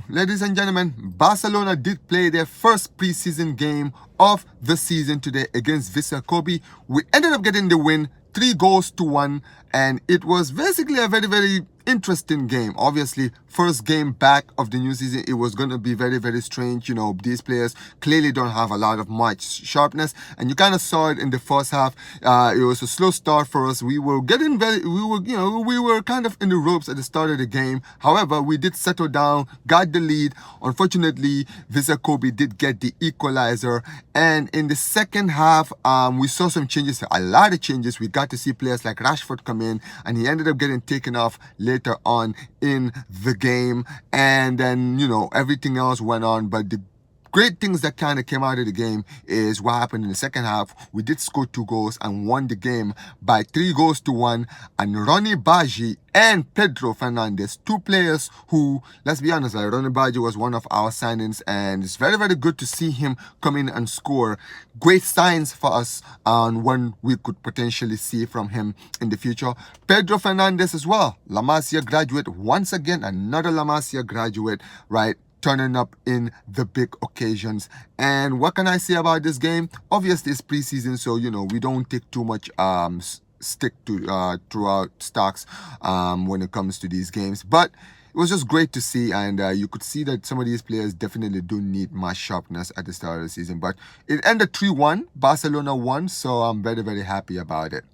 ladies and gentlemen, Barcelona did play their first preseason game of the season today against Vissel Kobe. We ended up getting the win, 3-1, and it was basically a very interesting game. Obviously, first game back of the new season, it was going to be very strange. You know, these players clearly don't have a lot of much sharpness, and you kind of saw it in the first half. It was a slow start for us. We were kind of in the ropes at the start of the game. However, we did settle down, got the lead. Unfortunately, Vissel Kobe did get the equalizer, and in the second half, we saw some changes, a lot of changes. We got to see players like Rashford come in, and he ended up getting taken off later on in the game, and then everything else went on. But the great things that kind of came out of the game is what happened in the second half. We did score 2 goals and won the game by 3-1, and Ronnie Baji and Pedro Fernandez, 2 players who, let's be honest, like Ronnie Baji was one of our signings, and it's very good to see him come in and score. Great signs for us on when we could potentially see from him in the future. Pedro Fernandez as well, La Masia graduate, once again another La Masia graduate, right? Turning up in the big occasions. And what can I say about this game? Obviously, it's preseason, so we don't take too much stick to throughout stocks when it comes to these games. But it was just great to see, and you could see that some of these players definitely do need more sharpness at the start of the season. But it ended 3-1. Barcelona won, so I'm very happy about it.